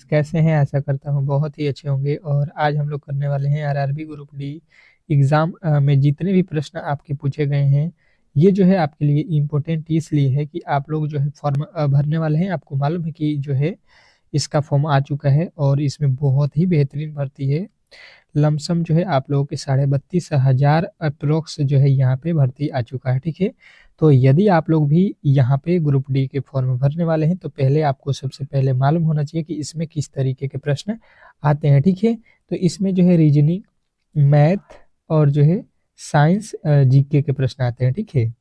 कैसे हैं? आशा करता हूँ बहुत ही अच्छे होंगे और आज हम लोग करने वाले हैं आरआरबी ग्रुप डी एग्ज़ाम में जितने भी प्रश्न आपके पूछे गए हैं, ये जो है आपके लिए इम्पोर्टेंट इसलिए है कि आप लोग जो है फॉर्म भरने वाले हैं। आपको मालूम है कि जो है इसका फॉर्म आ चुका है और इसमें बहुत ही बेहतरीन भर्ती है। लमसम जो है आप लोगों के 32,500 अप्रॉक्स जो है यहाँ पे भर्ती आ चुका है, ठीक है? तो यदि आप लोग भी यहाँ पे ग्रुप डी के फॉर्म भरने वाले हैं, तो पहले आपको सबसे पहले मालूम होना चाहिए कि इसमें किस तरीके के प्रश्न आते हैं, ठीक है? तो इसमें जो है रीजनिंग, मैथ और जो है साइंस जीके के प्रश्न आते हैं, ठीक है?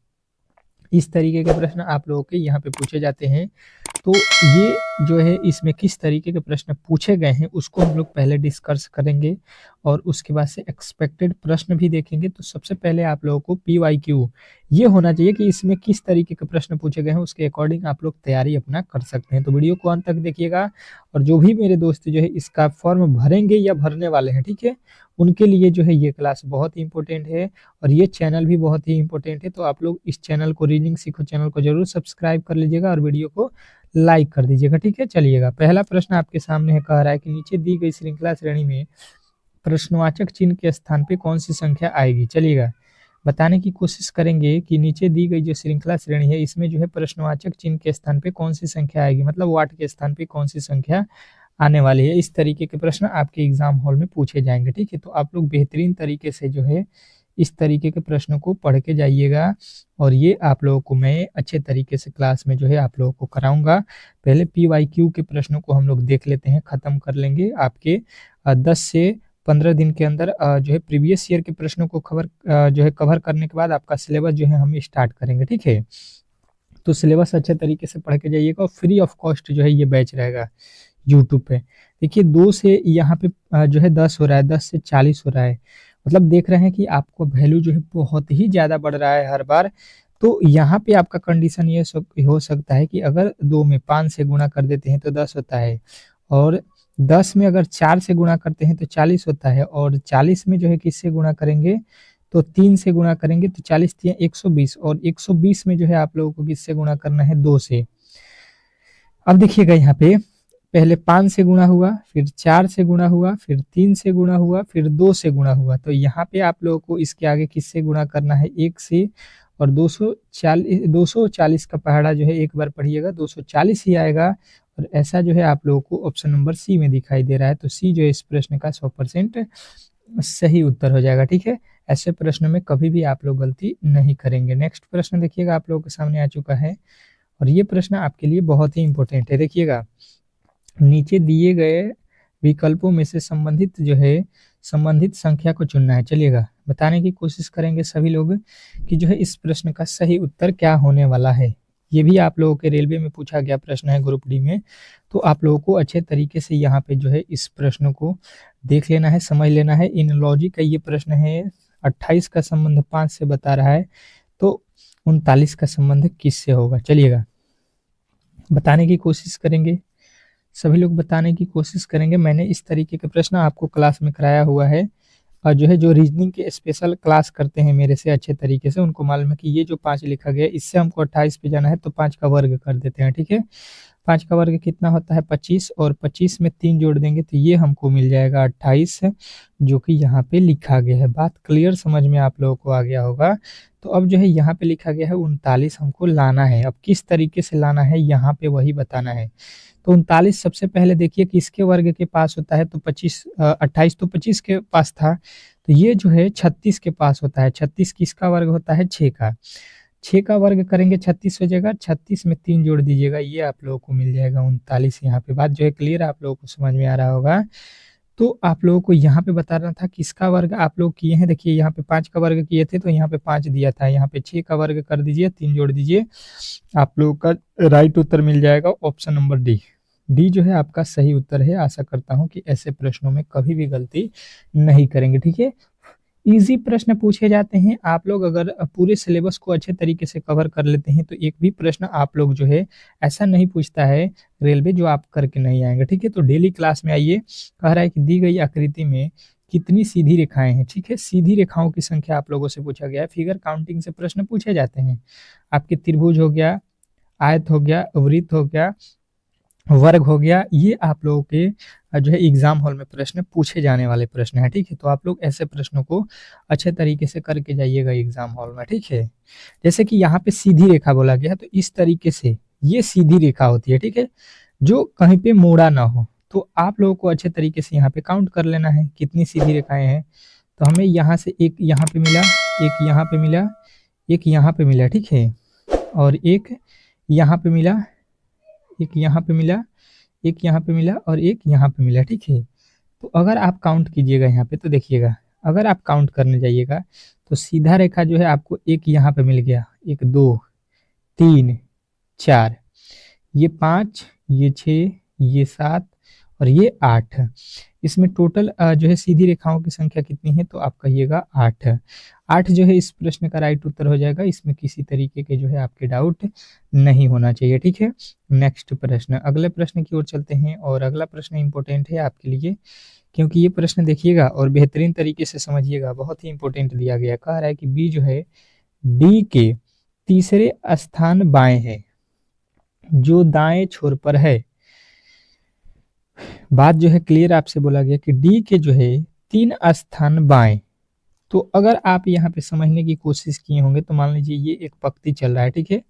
इस तरीके के प्रश्न आप लोगों के यहाँ पे पूछे जाते हैं। तो ये जो है इसमें किस तरीके के प्रश्न पूछे गए हैं उसको हम लोग पहले डिस्कस करेंगे और उसके बाद से एक्सपेक्टेड प्रश्न भी देखेंगे। तो सबसे पहले आप लोगों को पीवाईक्यू ये होना चाहिए कि इसमें किस तरीके के प्रश्न पूछे गए हैं, उसके अकॉर्डिंग आप लोग तैयारी अपना कर सकते हैं। तो वीडियो को अंत तक देखिएगा और जो भी मेरे दोस्त जो है इसका फॉर्म भरेंगे या भरने वाले हैं, ठीक है, उनके लिए जो है ये क्लास बहुत ही इंपॉर्टेंट है और ये चैनल भी बहुत ही इंपॉर्टेंट है। तो आप लोग इस चैनल को, रीजनिंग सीखो चैनल को जरूर सब्सक्राइब कर लीजिएगा और वीडियो को लाइक कर दीजिएगा, ठीक है? चलिएगा, पहला प्रश्न आपके सामने है, कह रहा है कि नीचे दी गई श्रृंखला श्रेणी में प्रश्नवाचक चिन्ह के स्थान पे कौन सी संख्या आएगी? चलिएगा, बताने की कोशिश करेंगे कि नीचे दी गई जो श्रृंखला श्रेणी है इसमें जो है प्रश्नवाचक चिन्ह के स्थान पे कौन सी संख्या आएगी, मतलब वाट के स्थान पे कौन सी संख्या आने वाली है। इस तरीके के प्रश्न आपके एग्जाम हॉल में पूछे जाएंगे, ठीक है? तो आप लोग बेहतरीन तरीके से जो है इस तरीके के प्रश्नों को पढ़ के जाइएगा और ये आप लोगों को मैं अच्छे तरीके से क्लास में जो है आप लोगों को कराऊंगा। पहले पीवाईक्यू के प्रश्नों को हम लोग देख लेते हैं, खत्म कर लेंगे। आपके 10 से 15 दिन के अंदर जो है प्रीवियस ईयर के प्रश्नों को जो है कवर करने के बाद आपका सिलेबस जो है हम स्टार्ट करेंगे, ठीक है? तो सिलेबस अच्छे तरीके से पढ़ के जाइएगा और फ्री ऑफ कॉस्ट जो है ये बैच रहेगा यूट्यूब पे। देखिए 2 से यहाँ पे जो है 10 हो रहा है, 10 से 40 हो रहा है, मतलब देख रहे हैं कि आपको वैल्यू जो है बहुत ही ज़्यादा बढ़ रहा है हर बार। तो यहाँ पे आपका कंडीशन ये हो सकता है कि अगर 2 में 5 से गुणा कर देते हैं तो 10 होता है और 10 में अगर 4 से गुणा करते हैं तो 40 होता है और 40 में जो है किससे गुणा करेंगे तो 3 से गुणा करेंगे तो 40 तिया 120 और 120 में जो है आप लोगों को किससे गुणा करना है 2 से। अब देखिएगा यहाँ पे पहले 5 से गुणा हुआ, फिर 4 से गुणा हुआ, फिर 3 से गुणा हुआ, फिर 2 से गुणा हुआ। तो यहाँ पे आप लोगों को इसके आगे किससे गुणा करना है 1 से और 240 का पहाड़ा जो है एक बार पढ़िएगा 240 ही आएगा और ऐसा जो है आप लोगों को ऑप्शन नंबर सी में दिखाई दे रहा है। तो सी जो है इस प्रश्न का 100% सही उत्तर हो जाएगा, ठीक है? ऐसे प्रश्न में कभी भी आप लोग गलती नहीं करेंगे। नेक्स्ट प्रश्न देखिएगा आप लोगों के सामने आ चुका है और ये प्रश्न आपके लिए बहुत ही इंपॉर्टेंट है। देखिएगा, नीचे दिए गए विकल्पों में से संबंधित संख्या को चुनना है। चलिएगा, बताने की कोशिश करेंगे सभी लोग कि जो है इस प्रश्न का सही उत्तर क्या होने वाला है। ये भी आप लोगों के रेलवे में पूछा गया प्रश्न है ग्रुप डी में। तो आप लोगों को अच्छे तरीके से यहाँ पे जो है इस प्रश्न को देख लेना है, समझ लेना है। इन लॉजिक का ये प्रश्न है, 28 का संबंध 5 से बता रहा है, तो 39 का संबंध किससे होगा? चलिएगा, बताने की कोशिश करेंगे, सभी लोग बताने की कोशिश करेंगे। मैंने इस तरीके के प्रश्न आपको क्लास में कराया हुआ है और जो है जो रीजनिंग के स्पेशल क्लास करते हैं मेरे से अच्छे तरीके से, उनको मालूम है कि ये जो 5 लिखा गया है इससे हमको 28 पे जाना है तो 5 का वर्ग कर देते हैं, ठीक है? 5 का वर्ग कितना होता है 25 और 25 में 3 जोड़ देंगे तो ये हमको मिल जाएगा 28, जो कि यहाँ पे लिखा गया है। बात क्लियर समझ में आप लोगों को आ गया होगा। तो अब जो है यहाँ पे लिखा गया है 39 हमको लाना है। अब किस तरीके से लाना है यहाँ पे वही बताना है। तो 39 सबसे पहले देखिए किसके वर्ग के पास होता है, तो 28 तो 25 के पास था, तो ये जो है 36 के पास होता है। 36 किसका वर्ग होता है 6 का। 6 का वर्ग करेंगे 36 हो जाएगा, 36 में 3 जोड़ दीजिएगा, ये आप लोगों को मिल जाएगा 39। यहाँ पे बात जो है क्लियर आप लोगों को समझ में आ रहा होगा। तो आप लोगों को यहाँ पे बताना था किसका वर्ग आप लोग किए हैं। देखिए यहाँ पे 5 का वर्ग किए थे तो यहाँ पे 5 दिया था, यहाँ पे 6 का वर्ग कर दीजिए, 3 जोड़ दीजिए, आप लोगों का राइट उत्तर मिल जाएगा ऑप्शन नंबर डी। डी जो है आपका सही उत्तर है। आशा करता हूँ कि ऐसे प्रश्नों में कभी भी गलती नहीं करेंगे, ठीक है? इजी प्रश्न पूछे जाते हैं। आप लोग अगर पूरे सिलेबस को अच्छे तरीके से कवर कर लेते हैं तो एक भी प्रश्न आप लोग जो है ऐसा नहीं पूछता है रेलवे जो आप करके नहीं आएंगे, ठीक है? तो डेली क्लास में आइए। कह रहा है कि दी गई आकृति में कितनी सीधी रेखाएं हैं, ठीक है? सीधी रेखाओं की संख्या आप लोगों से पूछा गया है। फिगर काउंटिंग से प्रश्न पूछे जाते हैं। आपके त्रिभुज हो गया, आयत हो गया, वृत्त हो गया, वर्ग हो गया, ये आप लोगों के जो है एग्जाम हॉल में प्रश्न पूछे जाने वाले प्रश्न है, ठीक है। तो आप लोग ऐसे प्रश्नों को अच्छे तरीके से करके जाइएगा एग्जाम हॉल में, ठीक है। जैसे कि यहाँ पे सीधी रेखा बोला गया है, तो इस तरीके से ये सीधी रेखा होती है, ठीक है, जो कहीं पे मोड़ा ना हो। तो आप लोगों को अच्छे तरीके से यहाँ पे काउंट कर लेना है कितनी सीधी रेखाएं हैं। तो हमें यहाँ से एक यहाँ पे मिला, एक यहाँ पे मिला, एक यहाँ पे मिला, ठीक है, और एक यहाँ पे मिला, एक यहाँ पे मिला, एक यहाँ पे मिला और एक यहाँ पे मिला, ठीक है। तो अगर आप काउंट कीजिएगा यहाँ पे तो देखिएगा, अगर आप काउंट करने जाइएगा तो सीधा रेखा जो है आपको एक यहाँ पे मिल गया, एक, दो, तीन, चार, ये 5, ये 6, ये 7 और ये 8। इसमें टोटल जो है सीधी रेखाओं की संख्या कितनी है, तो आप कहिएगा 8। 8 जो है इस प्रश्न का राइट उत्तर हो जाएगा, इसमें किसी तरीके के जो है आपके डाउट नहीं होना चाहिए, ठीक है। नेक्स्ट प्रश्न, अगले प्रश्न की ओर चलते हैं और अगला प्रश्न इंपॉर्टेंट है आपके लिए, क्योंकि ये प्रश्न देखिएगा और बेहतरीन तरीके से समझिएगा, बहुत ही इंपॉर्टेंट दिया गया। कह रहा है कि बी जो है डी के तीसरे स्थान बाएं है, जो दाएं छोर पर है। बात जो है क्लियर आपसे बोला गया कि डी के जो है 3 स्थान बाएं। तो अगर आप यहाँ पे समझने की कोशिश किए होंगे तो मान लीजिए ये एक पंक्ति चल रहा है, ठीक है,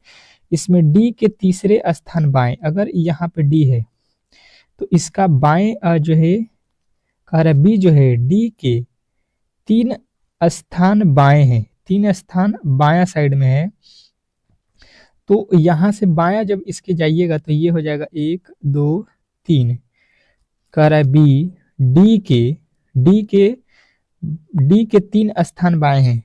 इसमें डी के तीसरे स्थान बाएं, अगर यहाँ पे डी है तो इसका बाएं जो है, कह रहा है बी जो है डी के 3 स्थान बाएं हैं, 3 स्थान बायां साइड में है। तो यहाँ से बायां जब इसके जाइएगा तो ये हो जाएगा 1, 2, 3। कह रहा है बी डी के 3 स्थान बाएं हैं।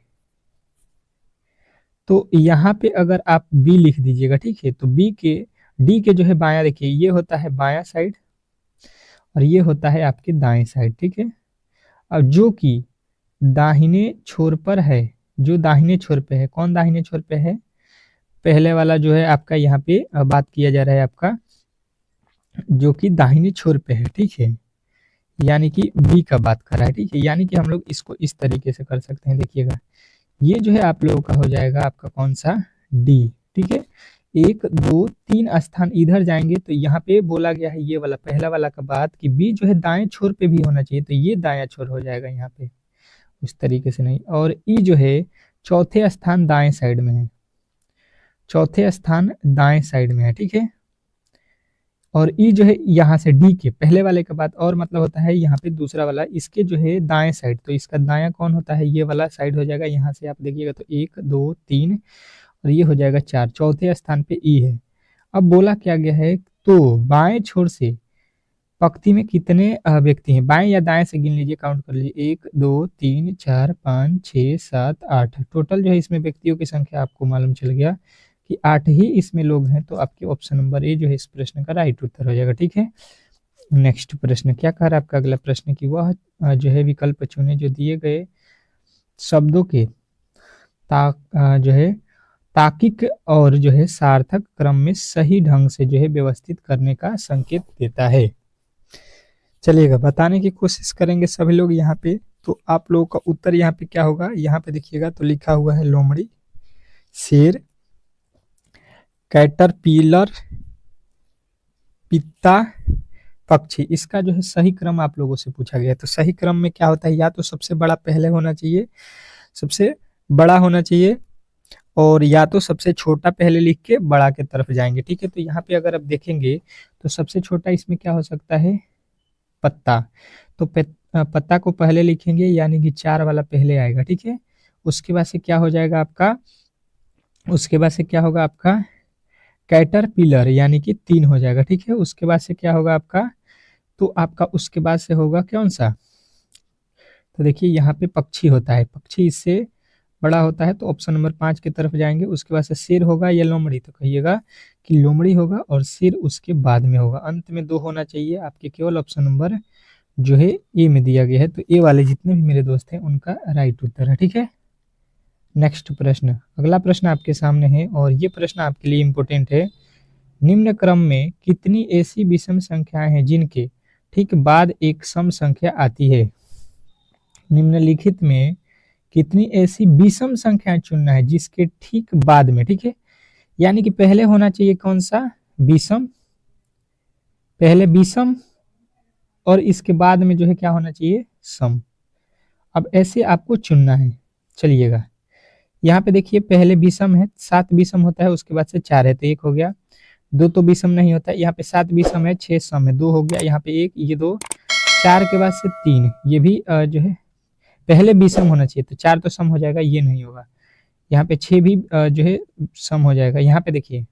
तो यहाँ पे अगर आप बी लिख दीजिएगा, ठीक है, तो डी के जो है बायां, देखिए ये होता है बायां साइड और ये होता है आपके दाएं साइड, ठीक है। अब जो कि दाहिने छोर पर है, जो दाहिने छोर पे है, कौन दाहिने छोर पे है, पहले वाला जो है आपका, यहाँ पे बात किया जा रहा है आपका जो कि दाहिने छोर पे है, ठीक है, यानी कि बी का बात कर रहा है, ठीक है। यानी कि हम लोग इसको इस तरीके से कर सकते हैं, देखिएगा ये जो है आप लोगों का हो जाएगा आपका कौन सा, डी, ठीक है। 1, 2, 3 स्थान इधर जाएंगे तो यहाँ पे बोला गया है ये वाला पहला वाला का बात कि बी जो है दाएं छोर पे भी होना चाहिए, तो ये दायां छोर हो जाएगा यहाँ पे, उस तरीके से नहीं। और ई जो है चौथे स्थान दाएं साइड में है, चौथे स्थान दाएं साइड में है, ठीक है। और ई जो है यहाँ से डी के पहले वाले का बात और मतलब होता है यहाँ पे दूसरा वाला, इसके जो है दाएं साइड, तो इसका दायां कौन होता है, ये वाला साइड हो जाएगा। यहाँ से आप देखिएगा तो 1, 2, 3 और ये हो जाएगा 4, चौथे स्थान पे ई है। अब बोला क्या गया है, तो बाएं छोर से पंक्ति में कितने व्यक्ति हैं, बाएं या दाएं से गिन लीजिए, काउंट कर लीजिए, 1, 2, 3, 4, 5, 6, 7, 8। टोटल जो है इसमें व्यक्तियों की संख्या आपको मालूम चल गया कि 8 ही इसमें लोग हैं। तो आपके ऑप्शन नंबर ए जो है इस प्रश्न का राइट उत्तर हो जाएगा, ठीक है। नेक्स्ट प्रश्न क्या कह रहा है आपका अगला प्रश्न की वह जो है विकल्प चुने जो दिए गए शब्दों के जो है तार्किक और जो है सार्थक क्रम में सही ढंग से जो है व्यवस्थित करने का संकेत देता है। चलिएगा बताने की कोशिश करेंगे सभी लोग यहाँ पे। तो आप लोगों का उत्तर यहाँ पे क्या होगा, यहाँ पे देखिएगा तो लिखा हुआ है लोमड़ी, शेर, कैटरपिलर, पित्ता, पक्षी। इसका जो है सही क्रम आप लोगों से पूछा गया है। तो सही क्रम में क्या होता है, या तो सबसे बड़ा पहले होना चाहिए, सबसे बड़ा होना चाहिए, और या तो सबसे छोटा पहले लिख के बड़ा के तरफ जाएंगे, ठीक है। तो यहाँ पे अगर आप देखेंगे तो सबसे छोटा इसमें क्या हो सकता है, पत्ता। तो पत्ता को पहले लिखेंगे, यानी कि 4 वाला पहले आएगा, ठीक है। उसके बाद से क्या हो जाएगा आपका, उसके बाद से क्या होगा आपका कैटरपिलर, यानी कि 3 हो जाएगा, ठीक है। उसके बाद से क्या होगा आपका, तो आपका उसके बाद से होगा कौन सा, तो देखिए यहाँ पे पक्षी होता है, पक्षी इससे बड़ा होता है, तो ऑप्शन नंबर 5 की तरफ जाएंगे। उसके बाद से शेर होगा या लोमड़ी, तो कहिएगा कि लोमड़ी होगा और शेर उसके बाद में होगा। अंत में 2 होना चाहिए आपके, केवल ऑप्शन नंबर जो है ए में दिया गया है। तो ए वाले जितने भी मेरे दोस्त हैं उनका राइट उत्तर है, ठीक है। नेक्स्ट प्रश्न, अगला प्रश्न आपके सामने है और ये प्रश्न आपके लिए इंपॉर्टेंट है। निम्न क्रम में कितनी ऐसी विषम संख्याएं हैं जिनके ठीक बाद एक सम संख्या आती है। निम्नलिखित में कितनी ऐसी विषम संख्याएं चुनना है जिसके ठीक बाद में, ठीक है, यानी कि पहले होना चाहिए कौन सा, विषम, पहले विषम और इसके बाद में जो है क्या होना चाहिए, सम। अब ऐसे आपको चुनना है। चलिएगा, यहाँ पे देखिए पहले विषम है, 7 विषम होता है, उसके बाद से 4 है तो 1 हो गया। 2 तो विषम नहीं होता है, यहाँ पे 7 विषम है, 6 सम है, 2 हो गया, यहाँ पे 1, ये 2, 4 के बाद से 3, ये भी जो है पहले विषम होना चाहिए, तो 4 तो सम हो जाएगा, ये नहीं होगा। यहाँ पे 6 भी जो है सम हो जाएगा। यहाँ पे देखिए,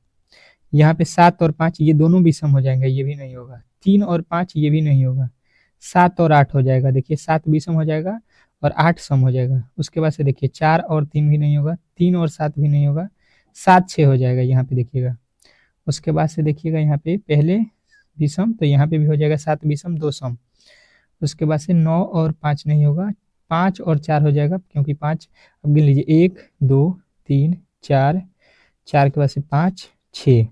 यहाँ पे 7 और 5 ये दोनों भी सम हो जाएंगे, ये भी नहीं होगा। 3 और 5 ये भी नहीं होगा। 7 और 8 हो जाएगा, देखिए 7 भी सम हो जाएगा और 8 सम हो जाएगा। उसके बाद से देखिए 4 और 3 भी नहीं होगा, 3 और 7 भी नहीं होगा, 7 6 हो जाएगा, यहाँ पे देखिएगा। उसके बाद से देखिएगा यहाँ पे पहले विषम, तो यहाँ पे भी हो जाएगा 7 विषम 2 सम। उसके बाद से 9 और 5 नहीं होगा, 5 और 4 हो जाएगा, क्योंकि 5 अब गिन लीजिए, 1 2 3 4, 4 के बाद से 5 6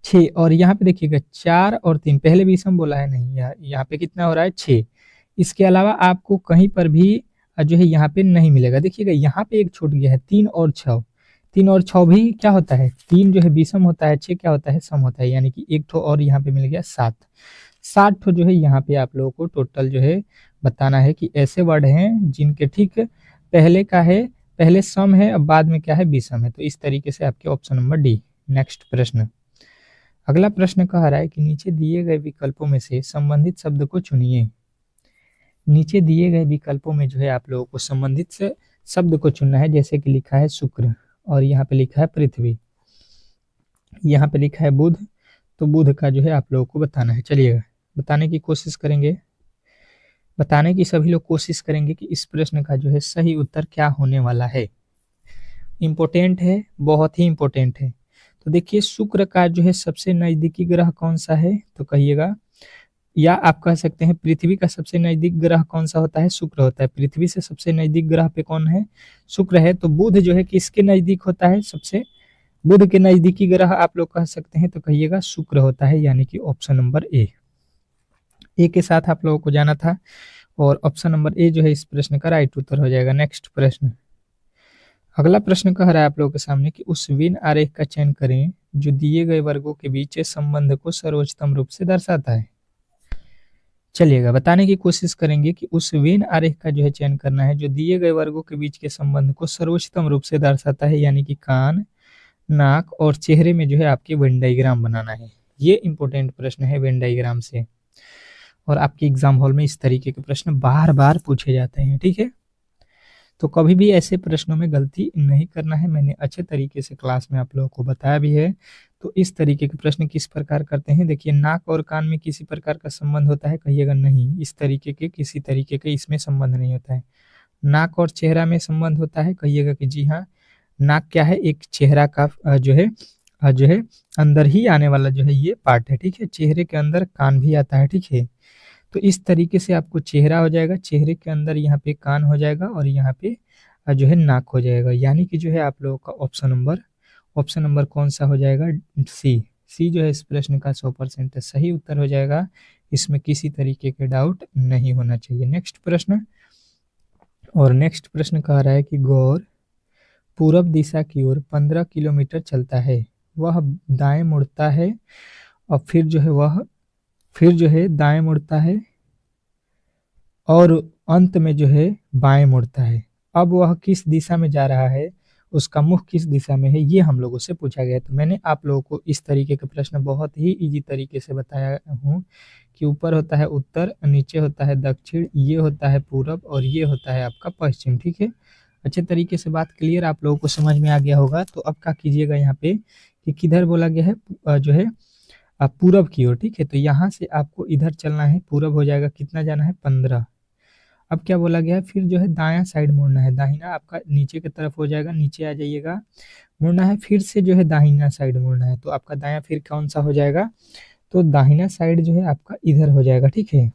6, और यहाँ पे देखिएगा 4 और 3 पहले विषम बोला है नहीं, यहाँ पे कितना हो रहा है 6। इसके अलावा आपको कहीं पर भी जो है यहाँ पे नहीं मिलेगा। देखिएगा यहाँ पे एक छूट गया है, 3 और 6। 3 और 6 भी क्या होता है, 3 जो है विषम होता है, 6 क्या होता है, सम होता है, यानी कि एक ठो और यहाँ पे मिल गया 7। 7 ठो जो है यहाँ पे आप लोगों को टोटल जो है बताना है कि ऐसे वर्ड हैं जिनके ठीक पहले का है, पहले सम है, अब बाद में क्या है, विषम है। तो इस तरीके से आपके ऑप्शन नंबर डी। नेक्स्ट प्रश्न, अगला प्रश्न कह रहा है कि नीचे दिए गए विकल्पों में से संबंधित शब्द को चुनिए। नीचे दिए गए विकल्पों में जो है आप लोगों को संबंधित से शब्द को चुनना है। जैसे कि लिखा है शुक्र, और यहाँ पे लिखा है पृथ्वी, यहाँ पे लिखा है बुध, तो बुध का जो है आप लोगों को बताना है। चलिएगा, बताने की कोशिश करेंगे, बताने की सभी लोग कोशिश करेंगे कि इस प्रश्न का जो है सही उत्तर क्या होने वाला है। इम्पोर्टेंट है, बहुत ही इम्पोर्टेंट है। तो देखिए, शुक्र का जो है सबसे नजदीकी ग्रह कौन सा है, तो कहिएगा, या आप कह सकते हैं पृथ्वी का सबसे नजदीक ग्रह कौन सा होता है, शुक्र होता है। पृथ्वी से सबसे नजदीक ग्रह पे कौन है, शुक्र है। तो बुध जो है किसके नजदीक होता है, सबसे बुध के नजदीकी ग्रह आप लोग कह सकते हैं, तो कहिएगा शुक्र होता है, यानी कि ऑप्शन नंबर ए के साथ आप लोगों को जाना था, और ऑप्शन नंबर ए जो है इस प्रश्न का राइट उत्तर हो जाएगा। नेक्स्ट प्रश्न, अगला प्रश्न कह रहा है आप लोगों के सामने कि उस वेन आरेख का चयन करें जो दिए गए वर्गों के बीच संबंध को सर्वोच्चतम रूप से दर्शाता है। चलिएगा, बताने की कोशिश करेंगे कि उस वेन आरेख का जो है चयन करना है जो दिए गए वर्गों के बीच के संबंध को सर्वोच्चतम रूप से दर्शाता है, यानी कि कान, नाक और चेहरे में जो है आपके वेन डायग्राम बनाना है। ये इंपॉर्टेंट प्रश्न है वेन डायग्राम से, और आपके एग्जाम हॉल में इस तरीके के प्रश्न बार बार पूछे जाते हैं, ठीक है। तो कभी भी ऐसे प्रश्नों में गलती नहीं करना है, मैंने अच्छे तरीके से क्लास में आप लोगों को बताया भी है। तो इस तरीके के प्रश्न किस प्रकार करते हैं, देखिए, नाक और कान में किसी प्रकार का संबंध होता है, कहिएगा नहीं, इस तरीके के किसी तरीके के इसमें संबंध नहीं होता है। नाक और चेहरा में संबंध होता है, कहिएगा कि जी हाँ, नाक क्या है, एक चेहरा का जो है अंदर ही आने वाला जो है ये पार्ट है, ठीक है। चेहरे के अंदर कान भी आता है, ठीक है। तो इस तरीके से आपको चेहरा हो जाएगा, चेहरे के अंदर यहाँ पे कान हो जाएगा, और यहाँ पे जो है नाक हो जाएगा, यानी कि जो है आप लोगों का ऑप्शन नंबर कौन सा हो जाएगा, सी जो है इस प्रश्न का 100% सही उत्तर हो जाएगा। इसमें किसी तरीके के डाउट नहीं होना चाहिए। नेक्स्ट प्रश्न, और नेक्स्ट प्रश्न कह रहा है कि गौर पूरब दिशा की ओर 15 किलोमीटर चलता है, वह दाएं मुड़ता है, और फिर जो है दाएं मुड़ता है, और अंत में जो है बाएं मुड़ता है। अब वह किस दिशा में जा रहा है, उसका मुख किस दिशा में है, ये हम लोगों से पूछा गया है। तो मैंने आप लोगों को इस तरीके के प्रश्न बहुत ही इजी तरीके से बताया हूँ कि ऊपर होता है उत्तर, नीचे होता है दक्षिण, ये होता है पूरब, और ये होता है आपका पश्चिम, ठीक है। अच्छे तरीके से बात क्लियर आप लोगों को समझ में आ गया होगा। तो अब क्या कीजिएगा, यहाँ पे कि किधर बोला गया है, जो है पूरब की ओर, ठीक है। तो यहाँ से आपको इधर चलना है, पूरब हो जाएगा, कितना जाना है, 15। अब क्या बोला गया है, फिर जो है दायां साइड मुड़ना है, दाहिना आपका नीचे की तरफ हो जाएगा, नीचे आ जाइएगा, मुड़ना है, फिर से जो है दाहिना साइड मुड़ना है। तो आपका दायां फिर कौन सा हो जाएगा, तो दाहिना साइड जो है आपका इधर हो जाएगा, ठीक है।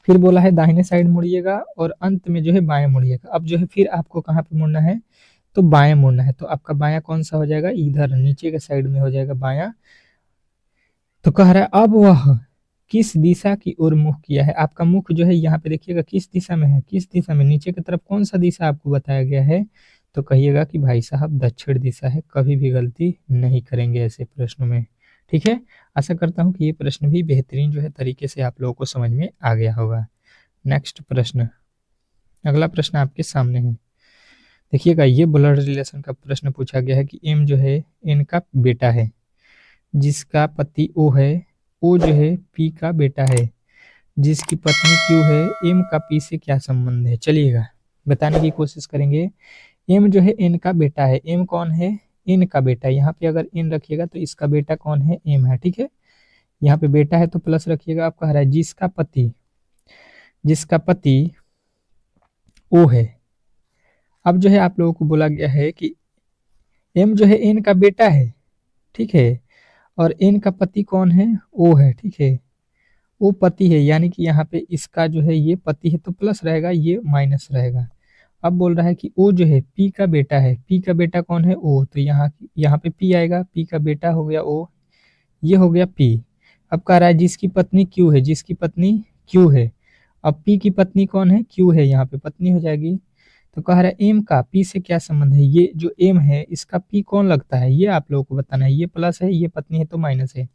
फिर बोला है दाहिने साइड मुड़िएगा, और अंत में जो है बाएं मुड़िएगा। अब जो है फिर आपको कहाँ पे मुड़ना है, तो बाएं मुड़ना है। तो आपका बायां कौन सा हो जाएगा, इधर नीचे के साइड में हो जाएगा बायां। तो कह रहा है अब वह किस दिशा की ओर मुख किया है, आपका मुख जो है यहाँ पे देखिएगा किस दिशा में है, किस दिशा में, नीचे की तरफ कौन सा दिशा आपको बताया गया है, तो कहिएगा कि भाई साहब दक्षिण दिशा है। कभी भी गलती नहीं करेंगे ऐसे प्रश्नों में, ठीक है। आशा करता हूँ कि ये प्रश्न भी बेहतरीन जो है तरीके से आप लोगों को समझ में आ गया होगा। नेक्स्ट प्रश्न, अगला प्रश्न आपके सामने है। देखिएगा, ये ब्लड रिलेशन का प्रश्न पूछा गया है कि एम जो है एन का बेटा है, जिसका पति ओ है, ओ जो है पी का बेटा है, जिसकी पत्नी क्यू है, एम का पी से क्या संबंध है। चलिएगा बताने की कोशिश करेंगे। एम जो है एन का बेटा है, एम कौन है, एन का बेटा। यहाँ पे अगर एन रखिएगा तो इसका बेटा कौन है, एम है, ठीक है। यहाँ पे बेटा है तो प्लस रखिएगा। आप कह रहा है जिसका पति ओ है। अब जो है आप लोगों को बोला गया है कि एम जो है एन का बेटा है, ठीक है, और एन का पति कौन है, ओ है, ठीक है। ओ पति है, यानी कि यहाँ पे इसका जो है ये पति है तो प्लस रहेगा, ये माइनस रहेगा। अब बोल रहा है कि ओ जो है पी का बेटा है, पी का बेटा कौन है, ओ, तो यहाँ पे पी आएगा, पी का बेटा हो गया ओ, ये हो गया पी। अब कह रहा है जिसकी पत्नी क्यू है, जिसकी पत्नी क्यू है। अब पी की पत्नी कौन है, क्यू है, यहाँ पे पत्नी हो जाएगी। तो कह रहा है एम का पी से क्या संबंध है, ये जो एम है इसका पी कौन लगता है, ये आप लोगों को बताना है। ये प्लस है, ये पत्नी है तो माइनस है।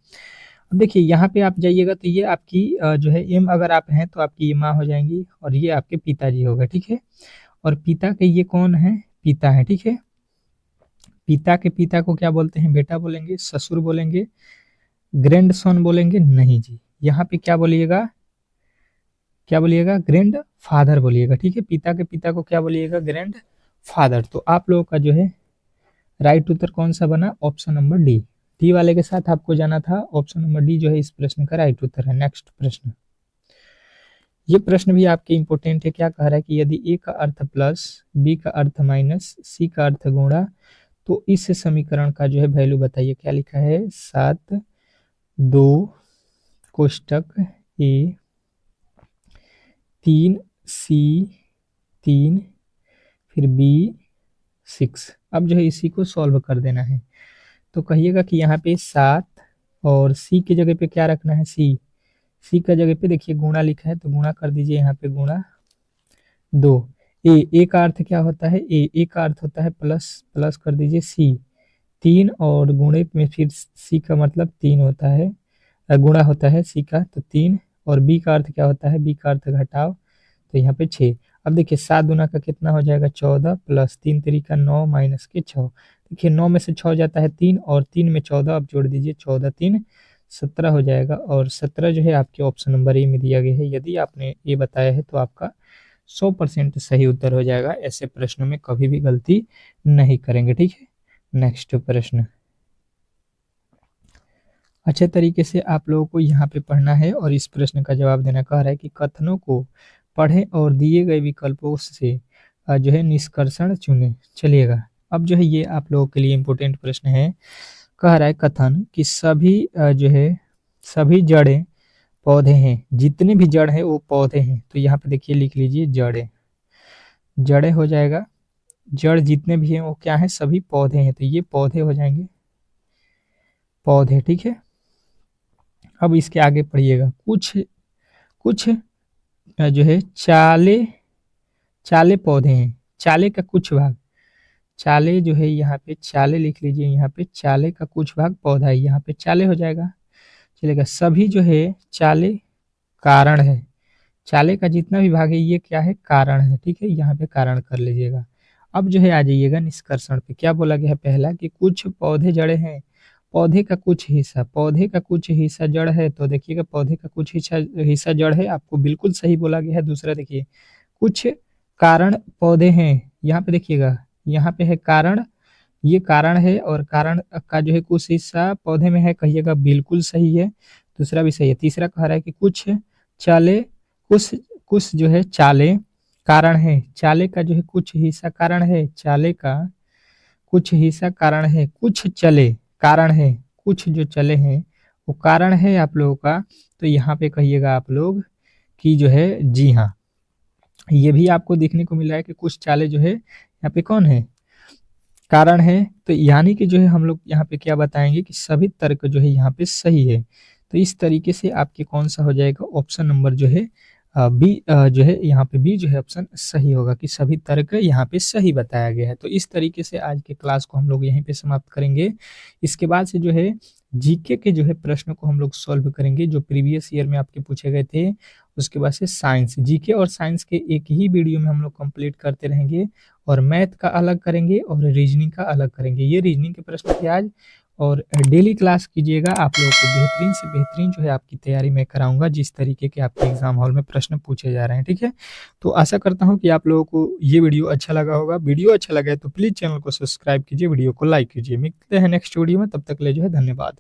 अब देखिए यहाँ पे आप जाइएगा तो ये आपकी जो है एम अगर आप हैं तो आपकी ये माँ हो जाएंगी और ये आपके पिताजी हो गए, ठीक है। और पिता के ये कौन है, पिता है, ठीक है। पिता के पिता को क्या बोलते हैं, बेटा बोलेंगे, ससुर बोलेंगे, ग्रैंड सन बोलेंगे, नहीं जी। यहाँ पे क्या बोलिएगा, ग्रैंड फादर बोलिएगा, ठीक है। पिता के पिता को क्या बोलिएगा, ग्रैंड फादर। तो आप लोगों का जो है राइट उत्तर कौन सा बना, ऑप्शन नंबर डी। डी वाले के साथ आपको जाना था, ऑप्शन नंबर डी जो है इस प्रश्न का राइट उत्तर है। नेक्स्ट प्रश्न, ये प्रश्न भी आपके इंपोर्टेंट है। क्या कह रहा है कि यदि ए का अर्थ प्लस, बी का अर्थ माइनस, सी का अर्थ गुणा, तो इस समीकरण का जो है वैल्यू बताइए। क्या लिखा है, 7 2 कोष्टक ए 3 सी 3 फिर बी 6। अब जो है इसी को सॉल्व कर देना है। तो कहिएगा कि यहाँ पे 7 और सी की जगह पे क्या रखना है, सी का जगह पे देखिए गुणा लिखा है तो गुणा कर दीजिए, यहाँ पे गुणा 2। ए का अर्थ क्या होता है, ए का अर्थ होता है प्लस, प्लस कर दीजिए सी 3 और गुणे में फिर सी का मतलब 3 होता है, गुणा होता है सी का तो 3। और बी का अर्थ क्या होता है, बी का अर्थ घटाओ, तो यहाँ पे 6। अब देखिए 7 दूना का कितना हो जाएगा, 14 प्लस 3 तरीका 9 माइनस के 6। देखिए 9 में से 6 जाता है 3 और 3 में 14 अब जोड़ दीजिए, 14 3 17 हो जाएगा। और 17 जो है आपके ऑप्शन नंबर ए में दिया गया है। यदि आपने ये बताया है तो आपका 100% सही उत्तर हो जाएगा। ऐसे प्रश्नों में कभी भी गलती नहीं करेंगे, ठीक है। नेक्स्ट प्रश्न, अच्छे तरीके से आप लोगों को यहाँ पे पढ़ना है और इस प्रश्न का जवाब देना। कह रहा है कि कथनों को पढ़ें और दिए गए विकल्पों से जो है निष्कर्षण चुनें। चलिएगा, अब जो है ये आप लोगों के लिए इम्पोर्टेंट प्रश्न है। कह रहा है कथन कि सभी जड़ें पौधे हैं, जितने भी जड़ है वो पौधे हैं। तो यहाँ पे देखिए लिख लीजिए जड़ें हो जाएगा, जड़ जितने भी हैं वो क्या है, सभी पौधे हैं, तो ये पौधे हो जाएंगे, पौधे, ठीक है। अब इसके आगे पढ़िएगा, कुछ जो है चाले पौधे हैं, चाले का कुछ भाग, चाले जो है यहाँ पे चाले लिख लीजिए, यहाँ पे चाले का कुछ भाग पौधा है, यहाँ पे चाले हो जाएगा। चलेगा, सभी जो है चाले कारण है, चाले का जितना भी भाग है ये क्या है, कारण है, ठीक है। यहाँ पे कारण कर लीजिएगा। अब जो है आ जाइएगा निष्कर्षण पे। क्या बोला गया है, पहला कि कुछ पौधे जड़े हैं, पौधे का कुछ हिस्सा जड़ है, तो देखिएगा पौधे का कुछ हिस्सा जड़ है, आपको बिल्कुल सही बोला गया है। दूसरा देखिए कुछ कारण पौधे हैं, यहाँ पे देखिएगा, यहाँ पे है कारण, ये कारण है और कारण का जो है कुछ हिस्सा पौधे में है, कहिएगा बिल्कुल सही है। दूसरा भी सही है। तीसरा कह रहा है कि कुछ जो है चाले कारण है, चाले का जो है कुछ हिस्सा कारण है, चाले का कुछ हिस्सा कारण है, कुछ चले कारण है, कुछ जो चले हैं वो कारण है आप लोगों का। तो यहाँ पे कहिएगा आप लोग कि जो है जी हाँ, ये भी आपको देखने को मिल रहा है कि कुछ चाले जो है यहाँ पे कौन है, कारण है। तो यानी कि जो है हम लोग यहाँ पे क्या बताएंगे कि सभी तर्क जो है यहाँ पे सही है। तो इस तरीके से आपके कौन सा हो जाएगा, ऑप्शन नंबर जो है बी जो है यहाँ पे बी जो है ऑप्शन सही होगा कि सभी तर्क यहाँ पे सही बताया गया है। तो इस तरीके से आज के क्लास को हम लोग यहीं पे समाप्त करेंगे। इसके बाद से जो है जीके के जो है प्रश्न को हम लोग सॉल्व करेंगे जो प्रीवियस ईयर में आपके पूछे गए थे। उसके बाद से साइंस, जीके और साइंस के एक ही वीडियो में हम लोग कंप्लीट करते रहेंगे और मैथ का अलग करेंगे और रीजनिंग का अलग करेंगे। ये रीजनिंग के प्रश्न थे आज। और डेली क्लास कीजिएगा, आप लोगों को बेहतरीन से बेहतरीन जो है आपकी तैयारी मैं कराऊंगा जिस तरीके के आपके एग्जाम हॉल में प्रश्न पूछे जा रहे हैं। ठीक है, तो आशा करता हूँ कि आप लोगों को ये वीडियो अच्छा लगा होगा। वीडियो अच्छा लगा है तो प्लीज चैनल को सब्सक्राइब कीजिए, वीडियो को लाइक कीजिए। मिलते हैं नेक्स्ट वीडियो में, तब तक के लिए जो है धन्यवाद।